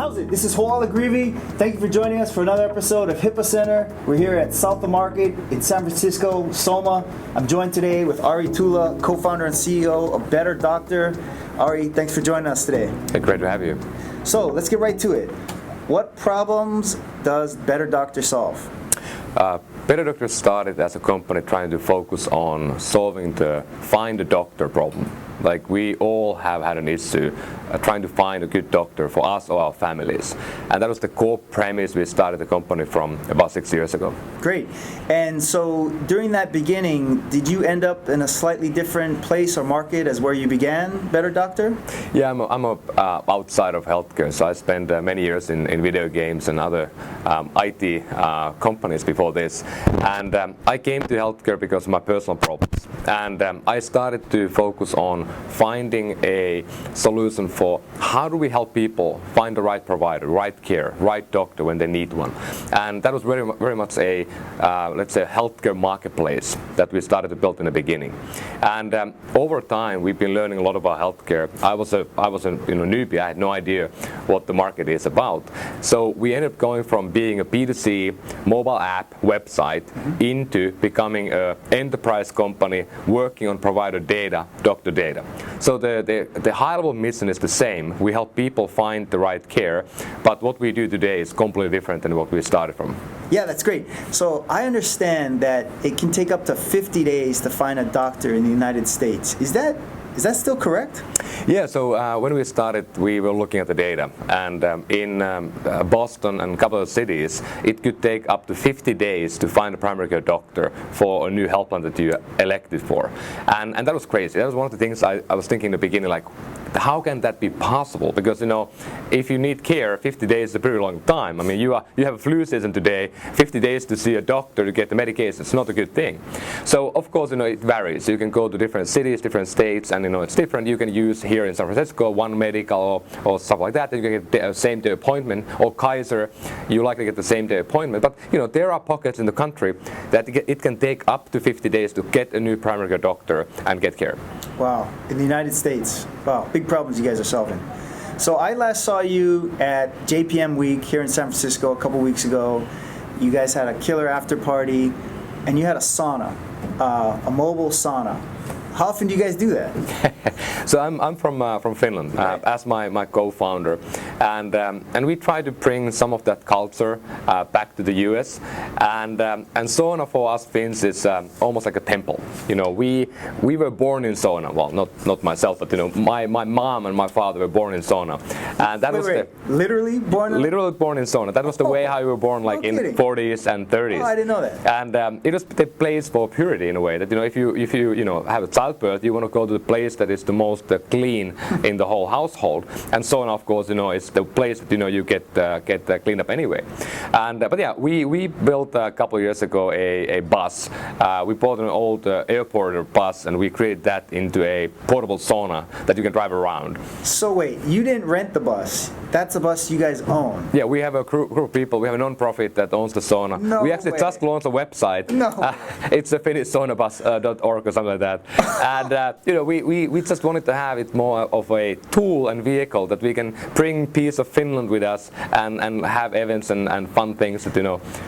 How's it? This is Hoala Greavy. Thank you for joining us for another episode of HIPAA Center. We're here at South of Market in San Francisco, SOMA. I'm joined today with Ari Tulla, co-founder and CEO of BetterDoctor. Ari, thanks for joining us today. Hey, great to have you. So let's get right to it. What problems does BetterDoctor solve? BetterDoctor started as a company trying to focus on solving the find a doctor problem. Like we all have had an issue trying to find a good doctor for us or our families. And that was the core premise we started the company from about 6 years ago. Great. And so during that beginning, did you end up in a slightly different place or market as where you began BetterDoctor? Yeah, I'm outside of healthcare. So I spent many years in video games and other IT companies before this. And I came to healthcare because of my personal problems. And I started to focus on finding a solution for how do we help people find the right provider, right care, right doctor when they need one. And that was very much a, let's say, healthcare marketplace that we started to build in the beginning. And over time, we've been learning a lot about healthcare. I was a newbie. I had no idea what the market is about. So we ended up going from being a B2C mobile app website into becoming an enterprise company working on provider data, doctor data. So the high-level mission is the same. We help people find the right care, but what we do today is completely different than what we started from. Yeah, that's great. So I understand that it can take up to 50 days to find a doctor in the United States. Is that still correct? Yeah, so when we started, we were looking at the data, and in Boston and a couple of cities, it could take up to 50 days to find a primary care doctor for a new health plan that you elected for. And that was crazy. That was one of the things I was thinking in the beginning, like, how can that be possible? Because, if you need care, 50 days is a pretty long time. I mean, you have a flu season today, 50 days to see a doctor to get the medication, it's not a good thing. So, of course, it varies. You can go to different cities, different states, and, it's different. You can use here in San Francisco, One Medical or stuff like that, and you can get a same-day appointment, or Kaiser, you likely get the same-day appointment. But, there are pockets in the country that it can take up to 50 days to get a new primary care doctor and get care. Wow, in the United States, wow, big problems you guys are solving. So I last saw you at JPM Week here in San Francisco a couple weeks ago. You guys had a killer after party, and you had a sauna, a mobile sauna. How often do you guys do that? So I'm from Finland, right. As my co-founder, and we try to bring some of that culture back to the US, and sauna for us Finns is almost like a temple. We were born in sauna. Well, not myself, but my mom and my father were born in sauna, and that literally born. Literally born in sauna. That was the way how we were born, like in 40s and 30s. Oh, I didn't know that. And it was the place for purity in a way. That if you have a childbirth, you want to go to the place that is the most clean in the whole household. And sauna, of course, is the place that you get cleaned up anyway. And but yeah, we built a couple of years ago a bus. We bought an old airport bus, and we created that into a portable sauna that you can drive around. So wait, you didn't rent the bus? That's a bus you guys own? Yeah, we have a group of people. We have a non-profit that owns the sauna. No we actually way. just launched a website. No. It's a finishsaunabus.org or something like that. And we just wanted to have it more of a tool and vehicle that we can bring piece of Finland with us and have events and fun things that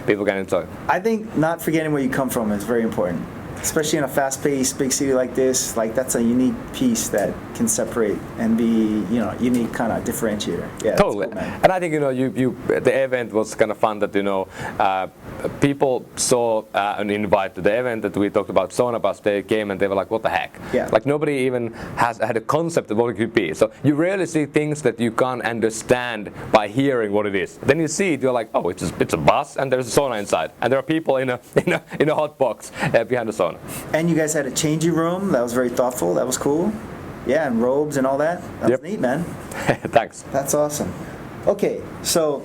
people can enjoy. I think not forgetting where you come from is very important. Especially in a fast-paced big city like this, that's a unique piece that can separate and be, unique kind of differentiator. Yeah, totally. Cool, man. And I think the event was kind of fun that people saw an invite to the event that we talked about sauna bus. They came and they were like, "What the heck?" Yeah. Like nobody even has had a concept of what it could be. So you rarely see things that you can't understand by hearing what it is. Then you see it, you're like, "Oh, it's a bus and there's a sauna inside, and there are people in a hot box behind the sauna." And you guys had a changing room. That was very thoughtful. That was cool. Yeah, and robes and all that. That was neat, man. Thanks. That's awesome. Okay, so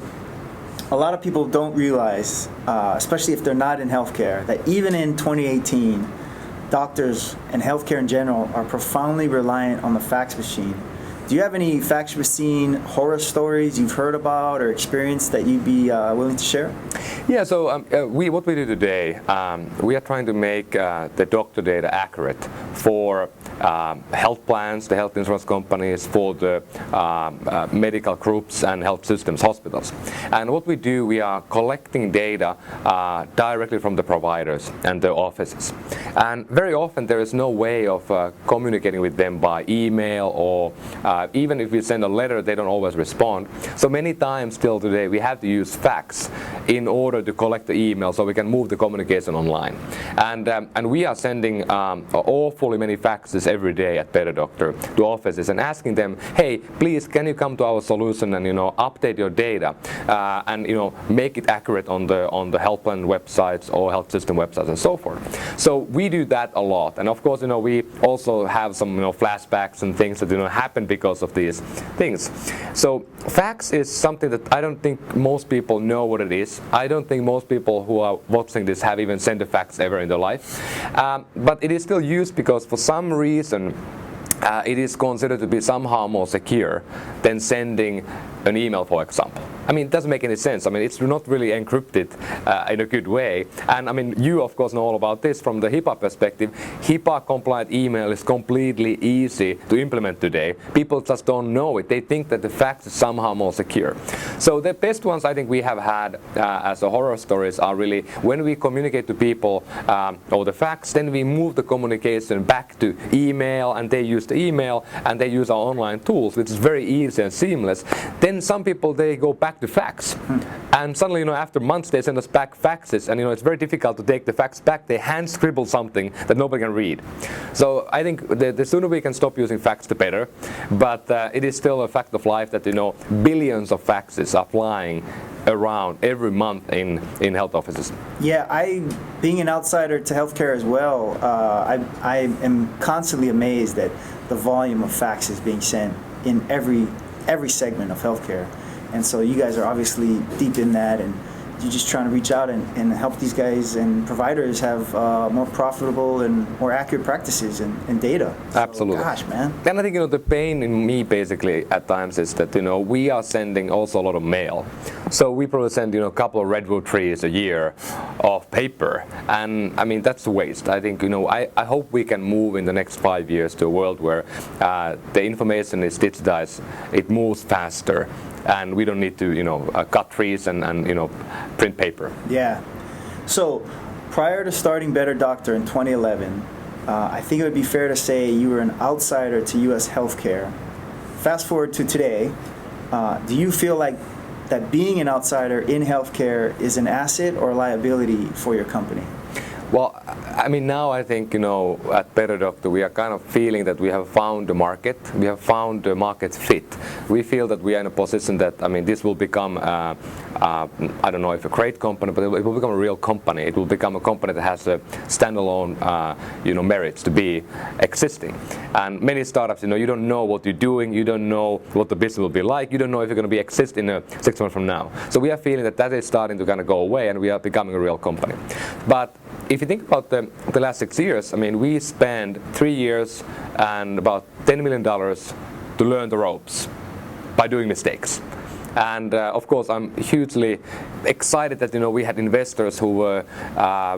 a lot of people don't realize, especially if they're not in healthcare, that even in 2018, doctors and healthcare in general are profoundly reliant on the fax machine Do you have any fax machine horror stories you've heard about or experienced that you'd be willing to share? Yeah, so what we do today, we are trying to make the doctor data accurate for health plans, the health insurance companies, for the medical groups and health systems, hospitals. And what we do, we are collecting data directly from the providers and the offices. And very often there is no way of communicating with them by email, or even if we send a letter, they don't always respond. So many times still today we have to use fax in order to collect the email so we can move the communication online. And we are sending awfully many faxes every day at BetterDoctor to offices and asking them, hey, please can you come to our solution and update your data and make it accurate on the health plan websites or health system websites and so forth. So we do that a lot, and of course we also have some flashbacks and things that happen because of these things. So fax is something that I don't think most people know what it is. I don't think most people who are watching this have even sent a fax ever in their life. But it is still used because for some reason it is considered to be somehow more secure than sending an email, for example. I mean, it doesn't make any sense. I mean, it's not really encrypted in a good way. And I mean, you of course know all about this from the HIPAA perspective. HIPAA compliant email is completely easy to implement today. People just don't know it. They think that the fax is somehow more secure. So the best ones I think we have had as a horror stories are really when we communicate to people over the fax, then we move the communication back to email, and they use the email and they use our online tools, which is very easy and seamless. Then some people, they go back to fax, and suddenly after months they send us back faxes, and it's very difficult to take the fax back. They hand scribble something that nobody can read. So I think the sooner we can stop using fax, the better. But it is still a fact of life that billions of faxes are flying around every month in health offices. Yeah, being an outsider to healthcare as well, I am constantly amazed at the volume of faxes being sent in every segment of healthcare. And so you guys are obviously deep in that, and you're just trying to reach out and help these guys and providers have more profitable and more accurate practices and data. So, absolutely. Gosh, man. And I think the pain in me basically at times is that we are sending also a lot of mail. So we probably send a couple of redwood trees a year of paper, and I mean that's a waste. I think I hope we can move in the next 5 years to a world where the information is digitized, it moves faster, and we don't need to cut trees and print paper. Yeah. So prior to starting BetterDoctor in 2011, I think it would be fair to say you were an outsider to U.S. healthcare. Fast forward to today, do you feel like that being an outsider in healthcare is an asset or a liability for your company? Well, I mean, now I think, at BetterDoctor, we are kind of feeling that we have found the market. We have found the market fit. We feel that we are in a position that, I mean, this will become, I don't know if a great company, but it will become a real company. It will become a company that has a standalone, merits to be existing. And many startups, you don't know what you're doing. You don't know what the business will be like. You don't know if you're going to be exist in 6 months from now. So we are feeling that is starting to kind of go away, and we are becoming a real company. But if you think about the last 6 years, I mean, we spent 3 years and about $10 million to learn the ropes by doing mistakes. And of course, I'm hugely excited that we had investors who were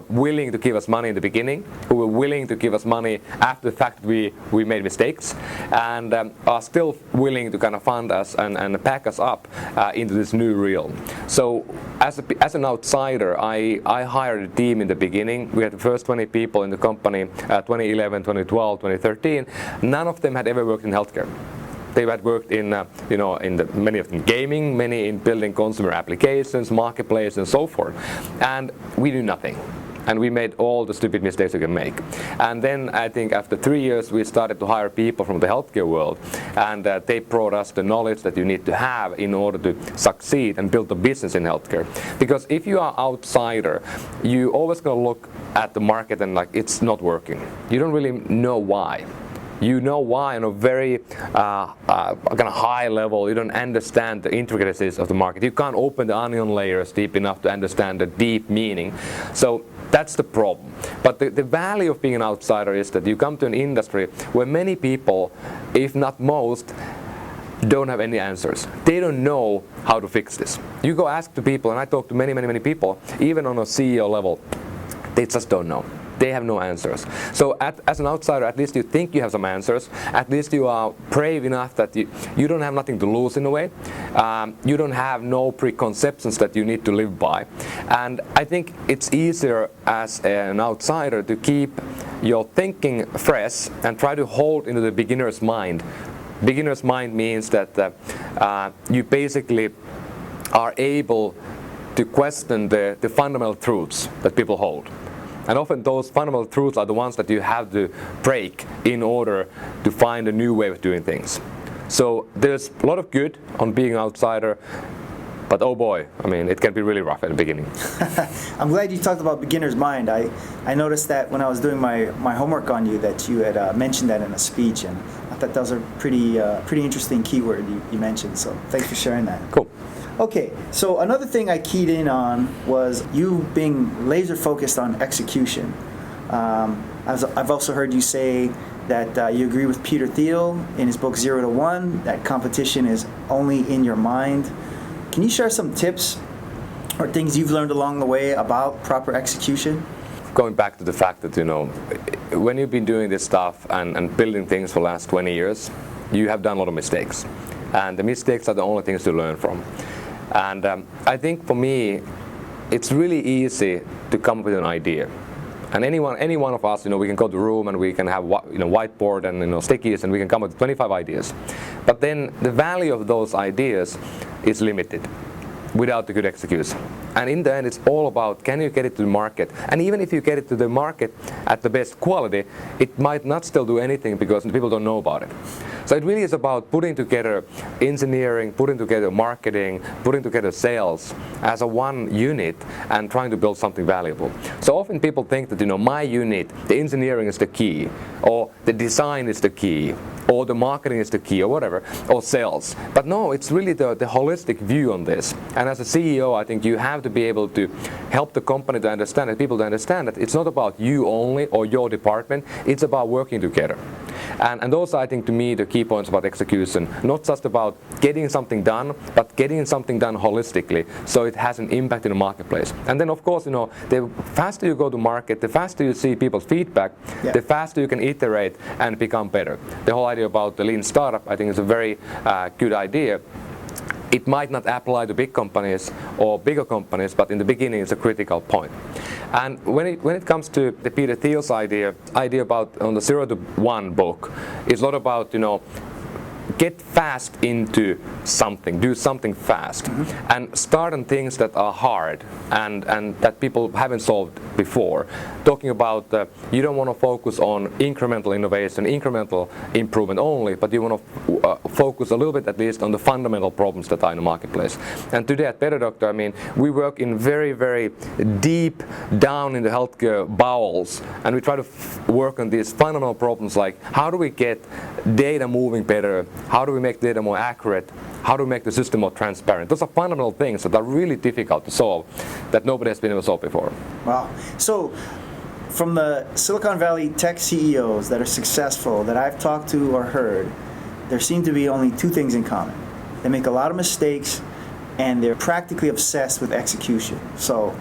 willing to give us money in the beginning, who were willing to give us money after the fact we made mistakes, and are still willing to kind of fund us and pack us up into this new realm. So as an outsider, I hired a team in the beginning. We had the first 20 people in the company, 2011, 2012, 2013. None of them had ever worked in healthcare. They had worked in, many of them gaming, many in building consumer applications, marketplace, and so forth. And we knew nothing. And we made all the stupid mistakes we can make. And then I think after 3 years, we started to hire people from the healthcare world. And they brought us the knowledge that you need to have in order to succeed and build a business in healthcare. Because if you are outsider, you always going to look at the market and like it's not working. You don't really know why. You know why on a very kind of high level. You don't understand the intricacies of the market. You can't open the onion layers deep enough to understand the deep meaning. So that's the problem. But the value of being an outsider is that you come to an industry where many people, if not most, don't have any answers. They don't know how to fix this. You go ask the people, and I talk to many people, even on a CEO level, they just don't know. They have no answers. So as an outsider, at least you think you have some answers. At least you are brave enough that you don't have nothing to lose in a way. You don't have no preconceptions that you need to live by. And I think it's easier as an outsider to keep your thinking fresh and try to hold into the beginner's mind. Beginner's mind means that you basically are able to question the fundamental truths that people hold. And often those fundamental truths are the ones that you have to break in order to find a new way of doing things. So there's a lot of good on being an outsider, but oh boy, I mean, it can be really rough at the beginning. I'm glad you talked about beginner's mind. I noticed that when I was doing my homework on you that you had mentioned that in a speech, and I thought that was a pretty interesting keyword you mentioned, so thanks for sharing that. Cool. Okay, so another thing I keyed in on was you being laser focused on execution. I've also heard you say that you agree with Peter Thiel in his book 0 to 1, that competition is only in your mind. Can you share some tips or things you've learned along the way about proper execution? Going back to the fact that, when you've been doing this stuff and building things for the last 20 years, you have done a lot of mistakes. And the mistakes are the only things to learn from. And I think for me, it's really easy to come up with an idea. And any one of us, we can go to the room and we can have whiteboard and stickies, and we can come up with 25 ideas. But then the value of those ideas is limited without the good execution. And in the end, it's all about, can you get it to the market? And even if you get it to the market at the best quality, it might not still do anything because people don't know about it. So it really is about putting together engineering, putting together marketing, putting together sales as a one unit and trying to build something valuable. So often people think that, my unit, the engineering is the key, or the design is the key, or the marketing is the key, or whatever, or sales. But no, it's really the holistic view on this. And as a CEO, I think you have to be able to help the company to understand, and people to understand that it's not about you only or your department, it's about working together. And those are, I think, to me, the key points about execution. Not just about getting something done, but getting something done holistically so it has an impact in the marketplace. And then, of course, the faster you go to market, the faster you see people's feedback, the faster you can iterate and become better. The whole idea about the lean startup, I think, is a very good idea. It might not apply to big companies or bigger companies, but in the beginning it's a critical point. And when it comes to the Peter Thiel's idea about on the 0 to 1 book, it's a lot about get fast into something, do something fast, and start on things that are hard and that people haven't solved before. Talking about you don't want to focus on incremental innovation, incremental improvement only, but you want to focus a little bit at least on the fundamental problems that are in the marketplace. And today at BetterDoctor, I mean, we work in very, very deep down in the healthcare bowels, and we try to work on these fundamental problems like how do we get data moving better, how do we make data more accurate, how do we make the system more transparent. Those are fundamental things that are really difficult to solve, that nobody has been able to solve before. Wow. So from the Silicon Valley tech CEOs that are successful that I've talked to or heard, there seem to be only two things in common. They make a lot of mistakes and they're practically obsessed with execution. So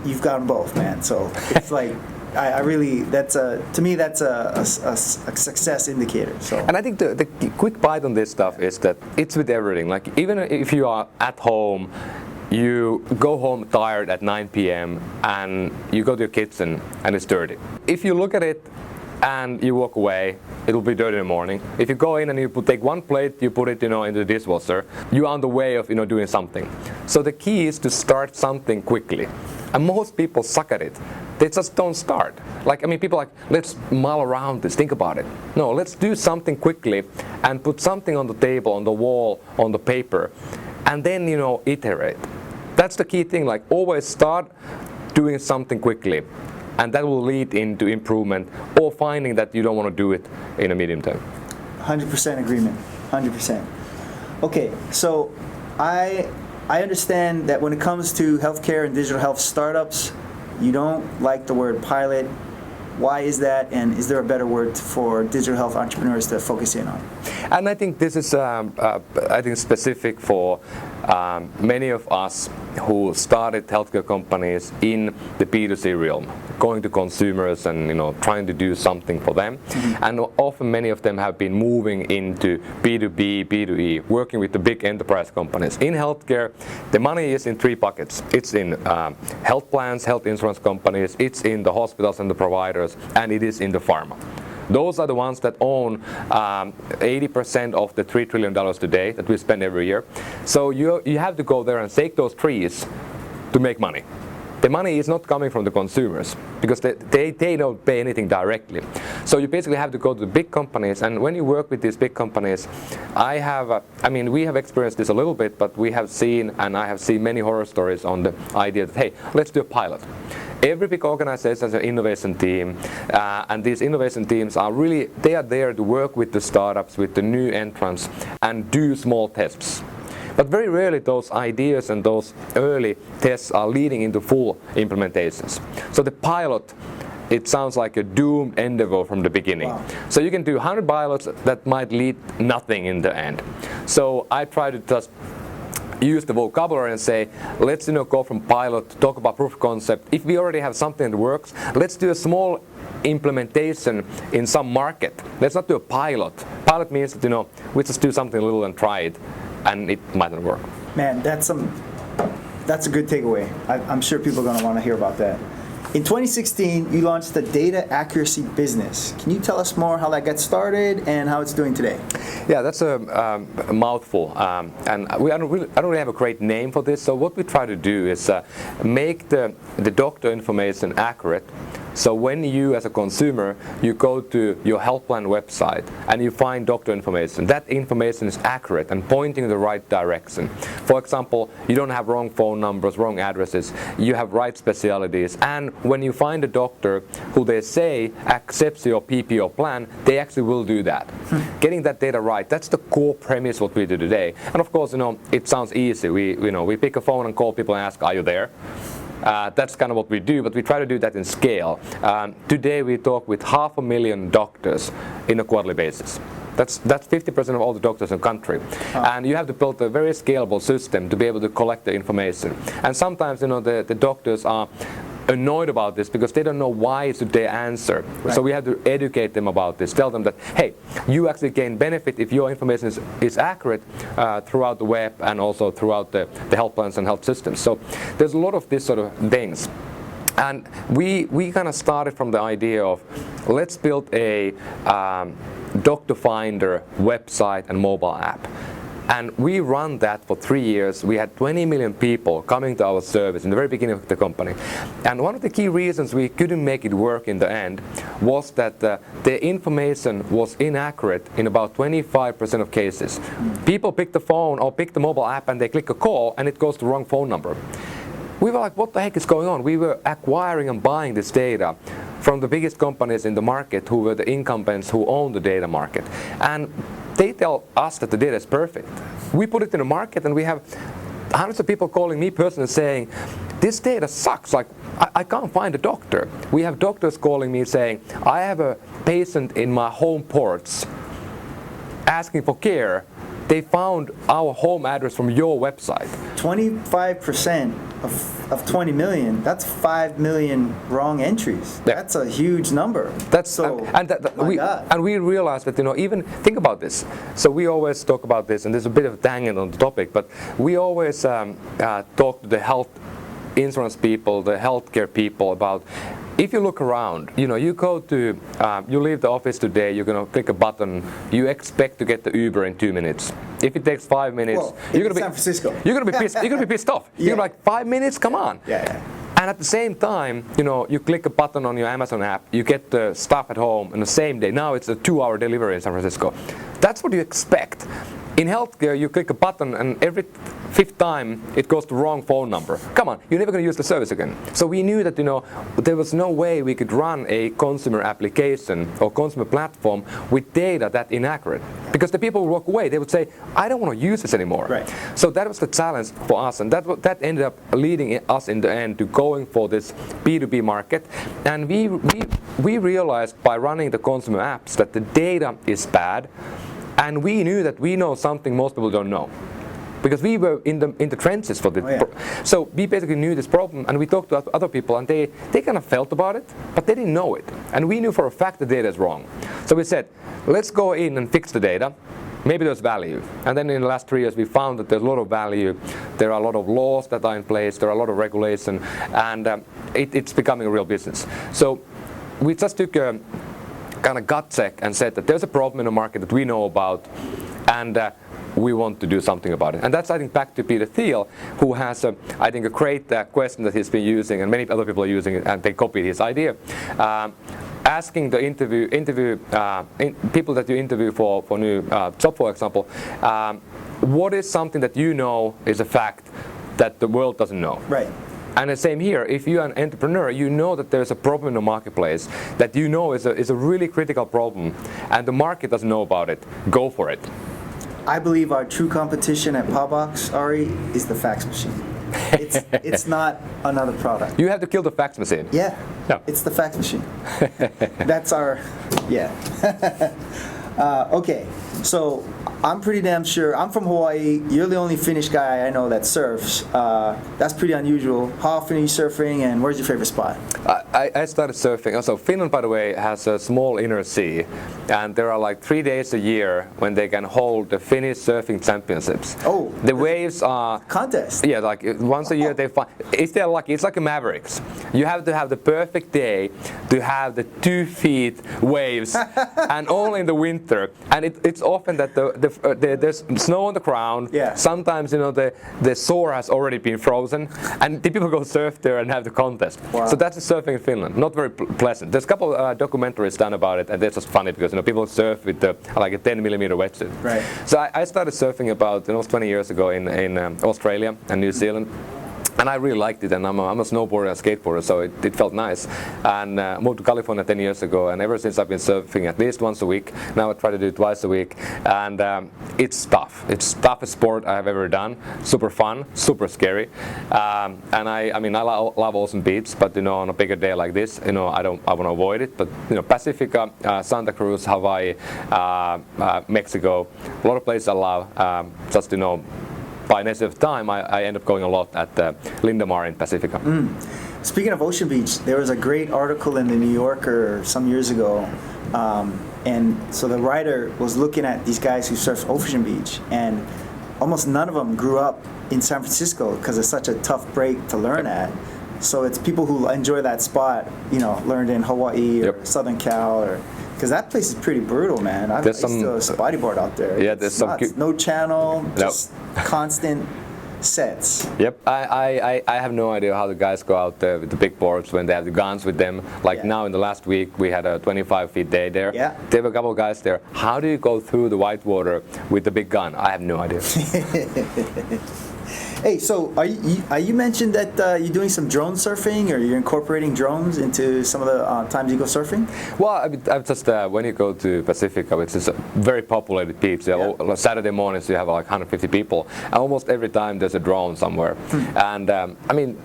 you've got them both, man. So it's like, I really, to me, that's a success indicator. So. And I think the quick bite on this stuff is that it's with everything. Like even if you are at home, you go home tired at 9 p.m. and you go to your kitchen and it's dirty. If you look at it and you walk away, it will be dirty in the morning. If you go in and you take one plate, you put it, into the dishwasher, you're on the way of, doing something. So the key is to start something quickly. And most people suck at it. They just don't start. People let's mull around this, think about it. No, let's do something quickly and put something on the table, on the wall, on the paper, and then, iterate. That's the key thing, always start doing something quickly. And that will lead into improvement or finding that you don't want to do it in a medium term. 100% agreement, 100%. Okay, so I understand that when it comes to healthcare and digital health startups, you don't like the word pilot, Why is that, and is there a better word for digital health entrepreneurs to focus in on? And I think this is I think specific for many of us who started healthcare companies in the B2C realm, going to consumers and trying to do something for them. Mm-hmm. And often many of them have been moving into B2B, B2E, working with the big enterprise companies. In healthcare, the money is in three buckets. It's in health plans, health insurance companies, it's in the hospitals and the providers, and it is in the pharma. Those are the ones that own 80% of the $3 trillion today that we spend every year. So you have to go there and take those trees to make money. The money is not coming from the consumers because they don't pay anything directly. So you basically have to go to the big companies, and when you work with these big companies, we have experienced this a little bit, but we have seen, and I have seen many horror stories on the idea that, hey, let's do a pilot. Every big organization has an innovation team, and these innovation teams are there to work with the startups, with the new entrants, and do small tests. But very rarely those ideas and those early tests are leading into full implementations. So the pilot, it sounds like a doomed endeavor from the beginning. Wow. So you can do 100 pilots that might lead nothing in the end. So I try to just use the vocabulary and say, let's go from pilot to talk about proof of concept. If we already have something that works, let's do a small implementation in some market. Let's not do a pilot. Pilot means that we just do something little and try it, and it might not work. Man, that's a good takeaway. I'm sure people are going to want to hear about that. In 2016, you launched the data accuracy business. Can you tell us more how that got started and how it's doing today? Yeah, that's a mouthful, and I don't really have a great name for this. So what we try to do is make the doctor information accurate. So when you, as a consumer, you go to your health plan website and you find doctor information, that information is accurate and pointing in the right direction. For example, you don't have wrong phone numbers, wrong addresses, you have right specialties, and when you find a doctor who they say accepts your PPO plan, they actually will do that. Getting that data right, that's the core premise what we do today. And of course, it sounds easy. We pick a phone and call people and ask, are you there? That's kind of what we do, but we try to do that in scale. Today we talk with 500,000 doctors in a quarterly basis. That's 50% of all the doctors in the country. Oh. And you have to build a very scalable system to be able to collect the information. And sometimes the doctors are annoyed about this because they don't know why should they answer. Right. So we have to educate them about this, tell them that, hey, you actually gain benefit if your information is accurate throughout the web and also throughout the health plans and health systems. So there's a lot of these sort of things. And we kind of started from the idea of let's build a doctor finder website and mobile app. And we run that for 3 years. We had 20 million people coming to our service in the very beginning of the company. And one of the key reasons we couldn't make it work in the end was that the information was inaccurate in about 25% of cases. People pick the phone or pick the mobile app and they click a call and it goes to the wrong phone number. We were like, what the heck is going on? We were acquiring and buying this data from the biggest companies in the market who were the incumbents who own the data market. And they tell us that the data is perfect. We put it in the market and we have hundreds of people calling me personally saying, this data sucks, like I can't find a doctor. We have doctors calling me saying, I have a patient in my home ports asking for care. They found our home address from your website. 25% of 20 million, that's 5 million wrong entries. Yeah. That's a huge number. That's so, and we realized that, even think about this. So we always talk about this, and there's a bit of tangent on the topic, but we always talk to the health insurance people, the healthcare people about, if you look around, you go to, you leave the office today, you're going to click a button, you expect to get the Uber in 2 minutes. If it takes 5 minutes, you're going to be San Francisco. You're going to be pissed off. Yeah. You're like, 5 minutes, come on. Yeah. And at the same time, you click a button on your Amazon app, you get the stuff at home in the same day. Now it's a 2-hour delivery in San Francisco. That's what you expect. In healthcare, you click a button and every fifth time it goes to the wrong phone number. Come on, you're never going to use the service again. So we knew that there was no way we could run a consumer application or consumer platform with data that inaccurate. Because the people would walk away, they would say, I don't want to use this anymore. Right. So that was the challenge for us, and that ended up leading us in the end to going for this B2B market. And we realized by running the consumer apps that the data is bad, and we knew that we know something most people don't know. Because we were in the trenches for this. So we basically knew this problem, and we talked to other people, and they kind of felt about it, but they didn't know it. And we knew for a fact the data is wrong. So we said, let's go in and fix the data. Maybe there's value. And then in the last 3 years, we found that there's a lot of value. There are a lot of laws that are in place. There are a lot of regulation, and it's becoming a real business. So we just took a kind of gut check and said that there's a problem in the market that we know about, and we want to do something about it. And that's, I think, back to Peter Thiel, who has, I think, a great question that he's been using, and many other people are using it, and they copied his idea. Asking the people that you interview for new job, for example, what is something that you know is a fact that the world doesn't know? Right. And the same here, if you're an entrepreneur, you know that there's a problem in the marketplace that you know is a really critical problem, and the market doesn't know about it. Go for it. I believe our true competition at Paubox, Ari, is the fax machine. It's not another product. You have to kill the fax machine. Yeah, no. It's the fax machine. That's our, yeah. Okay, so I'm pretty damn sure, I'm from Hawaii, you're the only Finnish guy I know that surfs. That's pretty unusual. How often are you surfing, and where's your favorite spot? I started surfing. Also, Finland, by the way, has a small inner sea, and there are like 3 days a year when they can hold the Finnish surfing championships. Oh, the waves are contest. Yeah, like once a year they find. If they're lucky, it's like a Mavericks. You have to have the perfect day to have the 2 feet waves, and only in the winter. And it's often that there's snow on the ground. Yeah. Sometimes the shore has already been frozen, and the people go surf there and have the contest. Wow. So that's the surfing in Finland. Not very pleasant. There's a couple documentaries done about it, and they're just funny because people surf with like a 10mm wetsuit. Right. So I started surfing about almost 20 years ago in Australia and New Zealand. And I really liked it, and I'm a snowboarder and skateboarder, so it felt nice. And moved to California 10 years ago, and ever since I've been surfing at least once a week. Now I try to do it twice a week, and it's tough. It's the toughest sport I have ever done. Super fun, super scary, and I love Ocean Beach, but on a bigger day like this, I want to avoid it. But Pacifica, Santa Cruz, Hawaii, Mexico, a lot of places I love. By nature of time, I end up going a lot at Lindamar in Pacifica. Speaking of Ocean Beach, there was a great article in the New Yorker some years ago, and so the writer was looking at these guys who surf Ocean Beach, and almost none of them grew up in San Francisco because it's such a tough break to learn at. So it's people who enjoy that spot, learned in Hawaii or Southern Cal, or because that place is pretty brutal, man. I used to bodyboard out there. Yeah, there's some no channel, just constant sets. Yep, I have no idea how the guys go out there with the big boards when they have the guns with them. Like now in the last week, we had a 25-feet day there. Yeah. There were a couple of guys there. How do you go through the white water with the big gun? I have no idea. Hey, so you mentioned that you're doing some drone surfing, or you're incorporating drones into some of the times you go surfing? Well, I've just when you go to Pacifica, which is a very populated beach, Saturday mornings you have like 150 people, and almost every time there's a drone somewhere. And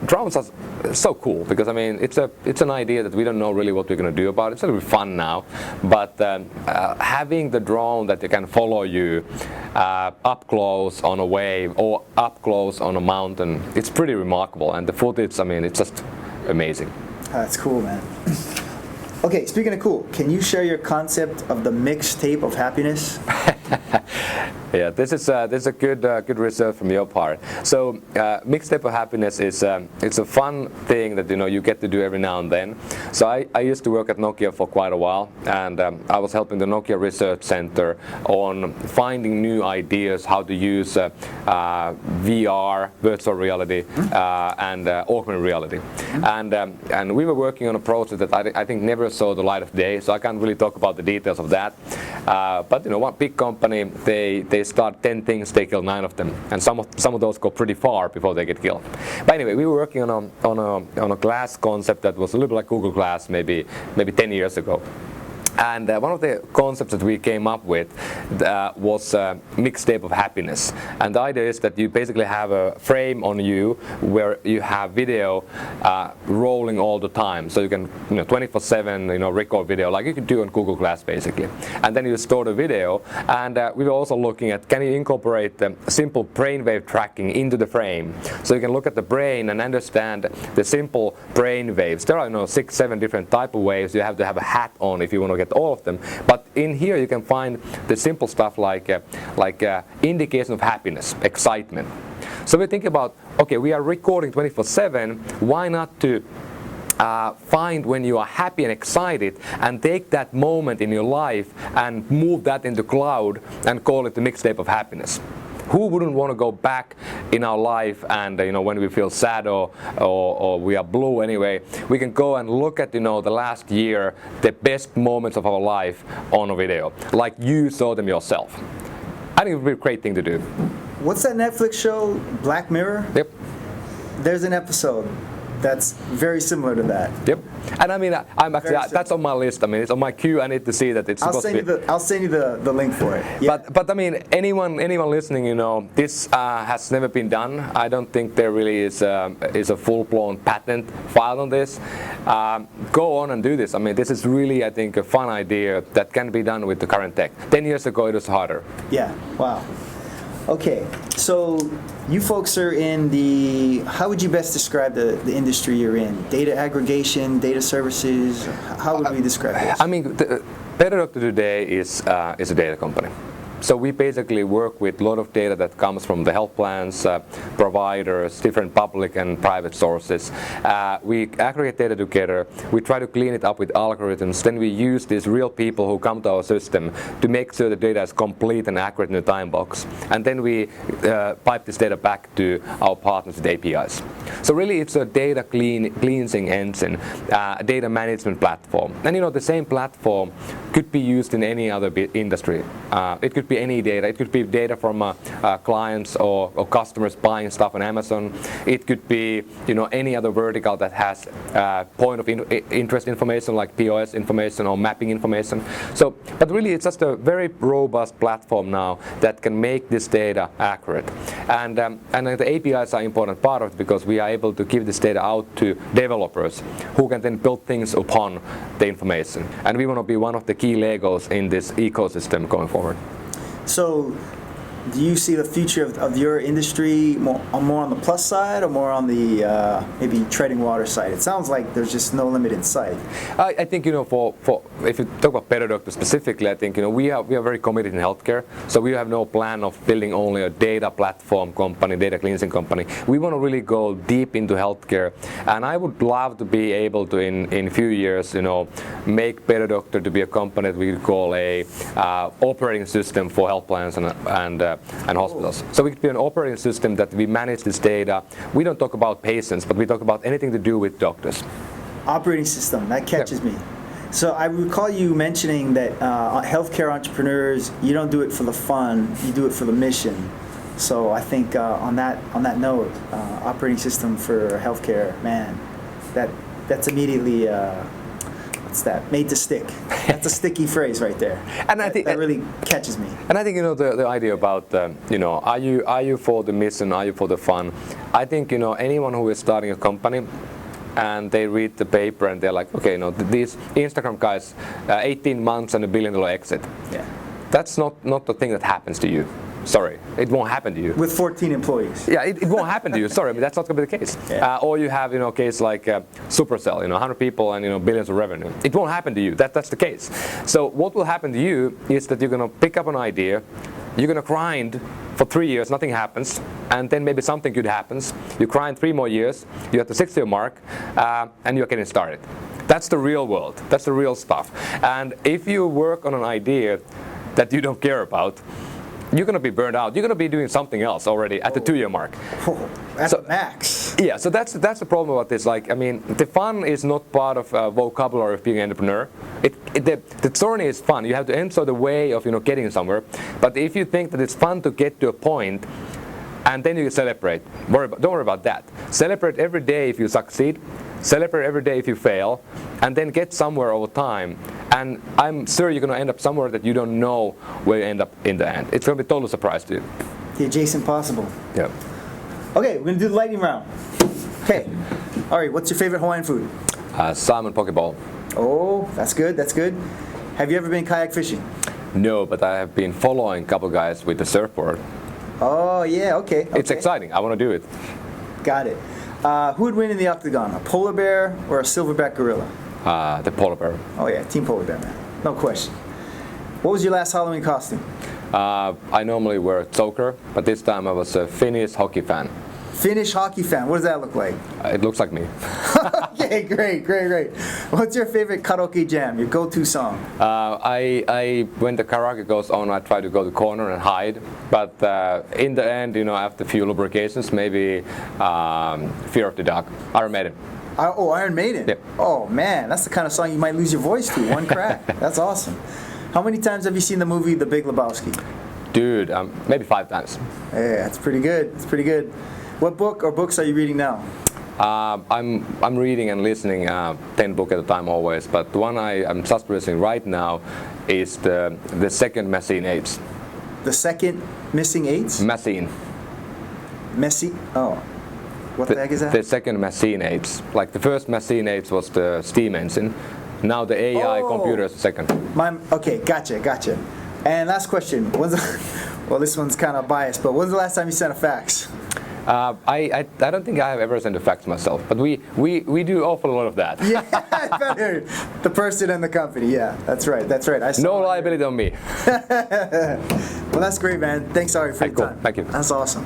drones are so cool because it's an idea that we don't know really what we're going to do about it. It's going to be fun now, but having the drone that can follow you up close on a wave or up close on a mountain, it's pretty remarkable, and the footage, it's just amazing. That's cool, man. Okay, speaking of cool, can you share your concept of the mixtape of happiness? Yeah, this is a good research from your part. So mixtape of happiness is it's a fun thing that you get to do every now and then. So I used to work at Nokia for quite a while, and I was helping the Nokia Research Center on finding new ideas how to use VR, virtual reality, and augmented reality. And we were working on a project that I think never saw the light of day. So I can't really talk about the details of that. But one big company, they start 10 things, they kill 9 of them, and some of those go pretty far before they get killed. But anyway, we were working on a glass concept that was a little bit like Google Glass maybe 10 years ago. And one of the concepts that we came up with was a mixtape of happiness. And the idea is that you basically have a frame on you where you have video rolling all the time. So you can 24/7 record video like you can do on Google Glass basically. And then you store the video. And we were also looking at, can you incorporate simple brainwave tracking into the frame? So you can look at the brain and understand the simple brain waves. There are 6-7 different type of waves. You have to have a hat on if you want to get all of them, but in here you can find the simple stuff like indication of happiness, excitement. So we think about, okay, we are recording 24/7. Why not to find when you are happy and excited and take that moment in your life and move that into cloud and call it the mixtape of happiness? Who wouldn't want to go back in our life and when we feel sad or we are blue anyway, we can go and look at the last year, the best moments of our life on a video, like you saw them yourself. I think it would be a great thing to do. What's that Netflix show, Black Mirror? Yep. There's an episode that's very similar to that. Yep. And I mean, I'm actually that's on my list. I mean, it's on my queue. I need to see that it's supposed to be. I'll send you the link for it. Yeah. But I mean, anyone listening, this has never been done. I don't think there really is a full-blown patent filed on this. Go on and do this. I mean, this is really, I think, a fun idea that can be done with the current tech. 10 years ago, it was harder. Yeah. Wow. Okay, so you folks are in the, how would you best describe the industry you're in? Data aggregation, data services, how would we describe this? I mean, BetterDoctor today is a data company. So we basically work with a lot of data that comes from the health plans, providers, different public and private sources. We aggregate data together, we try to clean it up with algorithms, then we use these real people who come to our system to make sure the data is complete and accurate in the time box. And then we pipe this data back to our partners with APIs. So really it's a data cleansing engine, a data management platform. And the same platform could be used in any other industry. It could be any data. It could be data from clients or customers buying stuff on Amazon. It could be any other vertical that has point of interest information like POS information or mapping information. So, but really it's just a very robust platform now that can make this data accurate. And the APIs are an important part of it because we are able to give this data out to developers who can then build things upon the information. And we want to be one of the key Legos in this ecosystem going forward. So, do you see the future of your industry more on the plus side or more on the maybe treading water side? It sounds like there's just no limit in sight. I think for if you talk about BetterDoctor specifically, I think we are very committed in healthcare. So we have no plan of building only a data platform company, data cleansing company. We want to really go deep into healthcare, and I would love to be able to in few years, make BetterDoctor to be a company that we could call a operating system for health plans and hospitals. So we could be an operating system that we manage this data. We don't talk about patients, but we talk about anything to do with doctors. Operating system, that catches me. So I recall you mentioning that healthcare entrepreneurs, you don't do it for the fun, you do it for the mission. So I think on that note, operating system for healthcare, man, that's immediately that made to stick. That's a sticky phrase right there. And I think that really catches me. And I think the idea about are you for the mission, are you for the fun? I think anyone who is starting a company and they read the paper and they're like, okay, these Instagram guys, 18 months and $1 billion exit. Yeah. That's not the thing that happens to you. Sorry, it won't happen to you. With 14 employees. Yeah, it won't happen to you. Sorry, that's not going to be the case. Yeah. Or you have, a case like Supercell, 100 people and billions of revenue. It won't happen to you. That's the case. So what will happen to you is that you're going to pick up an idea, you're going to grind for 3 years, nothing happens, and then maybe something good happens. You grind 3 more years, you're at the 6-year mark, and you're getting started. That's the real world. That's the real stuff. And if you work on an idea that you don't care about, you're going to be burned out. You're going to be doing something else already at the 2-year mark. That's so, max. Yeah, so that's the problem about this. The fun is not part of vocabulary of being an entrepreneur. the journey is fun. You have to enjoy the way of getting somewhere. But if you think that it's fun to get to a point, and then you celebrate, don't worry about that. Celebrate every day if you succeed. Celebrate every day if you fail, and then get somewhere over time. And I'm sure you're going to end up somewhere that you don't know where you end up in the end. It's going to be a total surprise to you. The adjacent possible. Yeah. Okay, we're going to do the lightning round. Okay. Ari, what's your favorite Hawaiian food? Salmon pokeball. Oh, that's good, that's good. Have you ever been kayak fishing? No, but I have been following a couple guys with the surfboard. Oh, yeah, okay. It's exciting. I want to do it. Got it. Who would win in the octagon, a polar bear or a silverback gorilla? The polar bear. Oh yeah, team polar bear, man. No question. What was your last Halloween costume? I normally wear a choker, but this time I was a Finnish hockey fan. Finnish hockey fan. What does that look like? It looks like me. Okay, great. What's your favorite karaoke jam? Your go-to song? When the karaoke goes on, I try to go to the corner and hide. But in the end, after a few lubrications, maybe Fear of the Dark, Iron Maiden. Oh, Iron Maiden? Yeah. Oh man, that's the kind of song you might lose your voice to. One crack. That's awesome. How many times have you seen the movie The Big Lebowski? Dude, maybe 5 times. Yeah, that's pretty good. It's pretty good. What book or books are you reading now? I'm reading and listening 10 books at a time always, but the one I'm just reading right now is the second Machine Age. The second Missing Eights? Machine. Oh. What the heck is that? The second Machine Age. Like the first Machine Age was the steam engine. Now the AI computer is the second. Okay, gotcha. And last question. Well, this one's kind of biased, but when's the last time you sent a fax? I don't think I have ever sent a fax myself, but we do awful lot of that. Yeah, better. The person and the company. Yeah, that's right. No liability on me. Well, that's great, man. Thanks, Ari, for your time. Thank you. That's awesome.